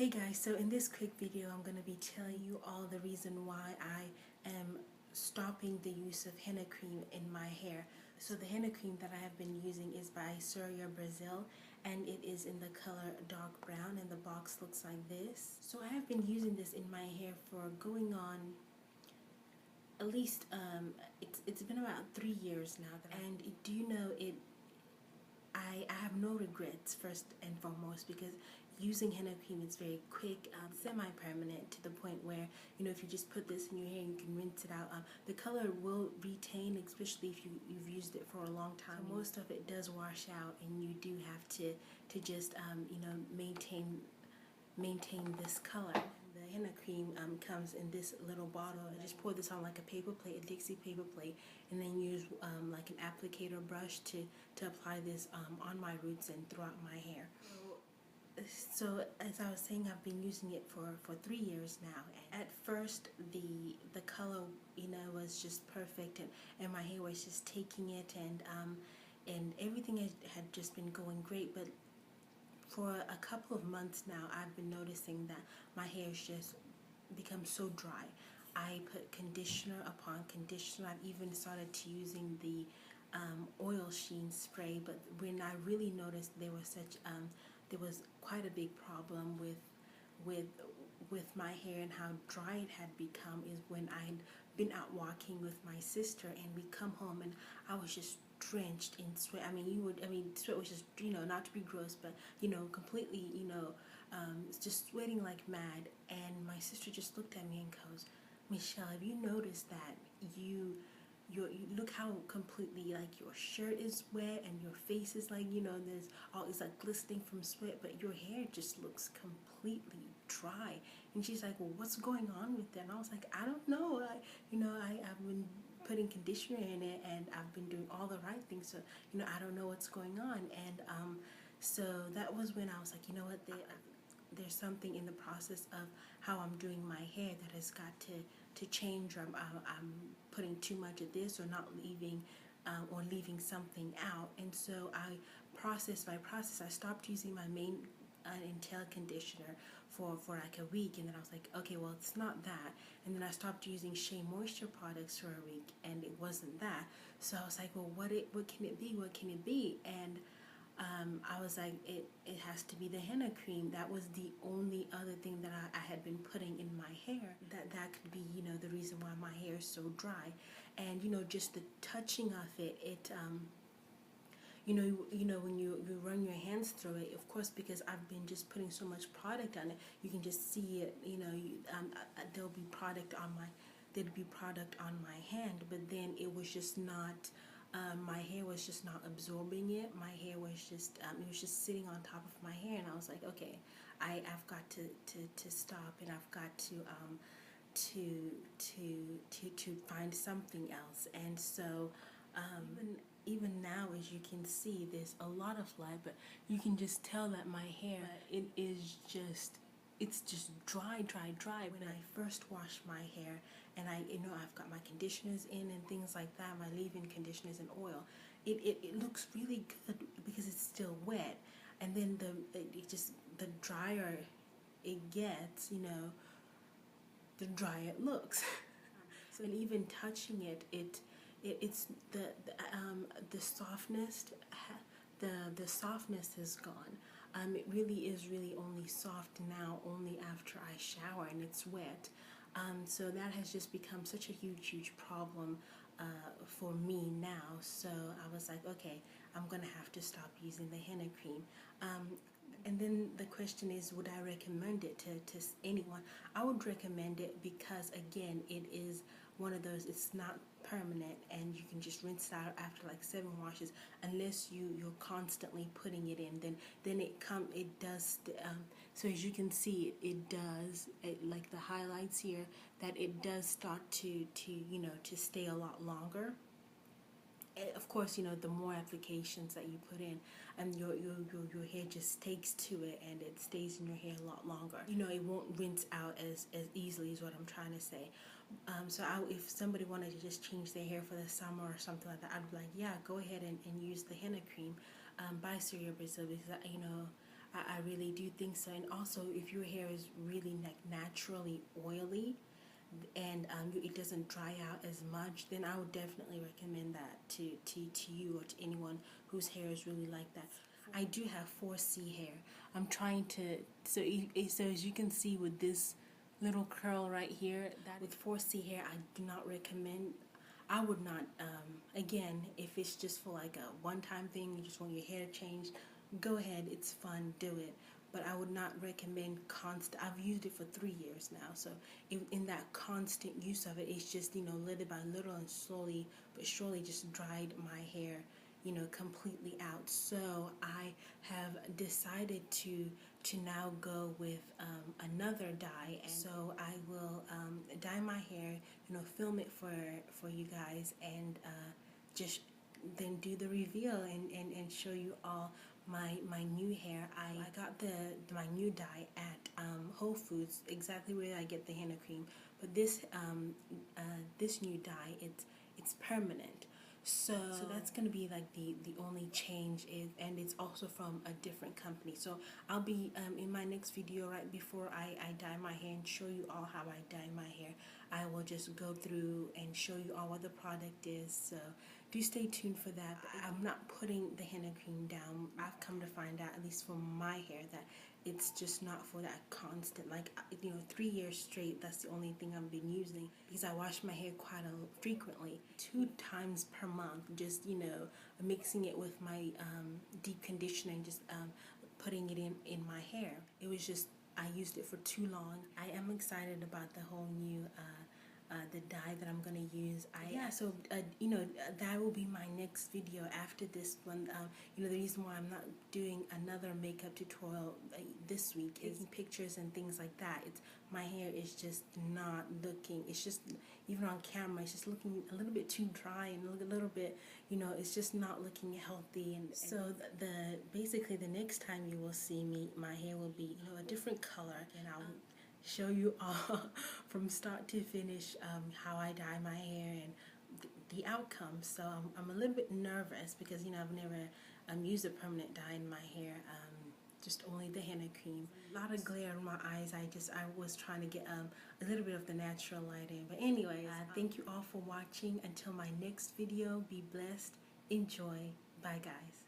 Hey guys, so in this quick video I'm going to be telling you all the reason why I am stopping the use of henna cream in my hair. So the henna cream that I have been using is by Soria Brazil, and it is in the color dark brown, and the box looks like this. So I have been using this in my hair for going on at least it's been about 3 years now, and do you know it I have no regrets, first and foremost, because using henna cream is very quick, semi-permanent, to the point where, you know, if you just put this in your hair and you can rinse it out, the color will retain, especially if you've used it for a long time. So most of it does wash out, and you do have to just you know, maintain this color. The henna cream comes in this little bottle. I just pour this on like a paper plate, a Dixie paper plate, and then use like an applicator brush to apply this on my roots and throughout my hair. So as I was saying, I've been using it for 3 years now. At first the color, you know, was just perfect, and my hair was just taking it, and everything had just been going great. But for a couple of months now, I've been noticing that my hair's just become so dry. I put conditioner upon conditioner. I've even started to using the oil sheen spray, but when I really noticed there was quite a big problem with my hair and how dry it had become is when I had been out walking with my sister, and we come home and I was just drenched in sweat. I mean, sweat was just, you know, not to be gross, but, you know, completely, you know, just sweating like mad. And my sister just looked at me and goes, "Michelle, have you noticed that you look how completely, like, your shirt is wet and your face is like, you know, it's like glistening from sweat, but your hair just looks completely dry." And she's like, "Well, what's going on with that?" And I was like, "I don't know. I've been putting conditioner in it, and I've been doing all the right things, so, you know, I don't know what's going on." And so that was when I was like, you know what, there's something in the process of how I'm doing my hair that has got to change, or I'm putting too much of this, or not leaving or leaving something out. And so process by process, I stopped using my main Intel conditioner for like a week, and then I was like, okay, well, it's not that. And then I stopped using Shea Moisture products for a week, and it wasn't that. So I was like, well, what can it be? What can it be? And I was like, it has to be the henna cream. That was the only other thing that I had been putting in my hair that could be, you know, the reason why my hair is so dry. And, you know, just the touching of it, you know, when you run your hands through it, of course, because I've been just putting so much product on it, you can just see it. You know, there'd be product on my hand, but then it was just not. My hair was just not absorbing it. My hair was just it was just sitting on top of my hair, and I was like, okay, I've got to stop, and I've got to find something else. And so even now, as you can see, there's a lot of light, but you can just tell that my hair, it's just dry. When I first wash my hair, and I've got my conditioners in and things like that, my leave-in conditioners and oil, it looks really good because it's still wet. And then the drier it gets, you know, the drier it looks. So, and even touching it's the softness. The softness is gone. It really is only soft now, only after I shower and it's wet. So that has just become such a huge problem for me now. So I was like, okay, I'm gonna have to stop using the henna cream. And then the question is, would I recommend it to anyone? I would recommend it because, again, it is one of those, it's not permanent, and you can just rinse it out after like 7 washes, unless you're constantly putting it in. Then it does. So as you can see, it does, like the highlights here, that it does start to you know, to stay a lot longer. Of course, you know, the more applications that you put in, and your hair just takes to it, and it stays in your hair a lot longer. You know, it won't rinse out as easily, is what I'm trying to say. So if somebody wanted to just change their hair for the summer or something like that, I'd be like, yeah, go ahead and use the henna cream by Soria Brazil, because, you know, I really do think so. And also, if your hair is really naturally oily and it doesn't dry out as much, then I would definitely recommend that to you or to anyone whose hair is really like that. I do have 4C hair. I'm trying to, so as you can see with this little curl right here, that with 4C hair, I do not recommend. I would not, again, if it's just for like a one-time thing, you just want your hair changed, go ahead, it's fun, do it. But I would not recommend constant. I've used it for 3 years now, so in that constant use of it, it's just, little by little and slowly but surely just dried my hair, completely out. So I have decided to now go with another dye, and so I will dye my hair, film it for you guys, and just then do the reveal and show you all my new hair. I got my new dye at Whole Foods, exactly where I get the henna cream. But this new dye, it's permanent. So that's going to be like the only change and it's also from a different company. So I'll be in my next video, right before I dye my hair and show you all how I dye my hair, I will just go through and show you all what the product is. So do stay tuned for that. I'm not putting the henna cream down. I've come to find out, at least for my hair, that it's just not for that constant, 3 years straight. That's the only thing I've been using, because I wash my hair quite frequently, 2 times per month, just mixing it with my deep conditioner and just putting it in my hair. It was just, I used it for too long. I am excited about the whole new the dye that I'm gonna use. That will be my next video after this one. The reason why I'm not doing another makeup tutorial this week is taking pictures and things like that. My hair is just not looking. It's just, even on camera, it's just looking a little bit too dry and a little bit, it's just not looking healthy. And so basically the next time you will see me, my hair will be a different color, and I'll show you all from start to finish how I dye my hair and the outcome. So I'm a little bit nervous because I've never used a permanent dye in my hair, just only the henna cream. A lot of glare in my eyes. I was trying to get a little bit of the natural light in. But anyways, thank you all for watching. Until my next video, be blessed, enjoy, bye guys.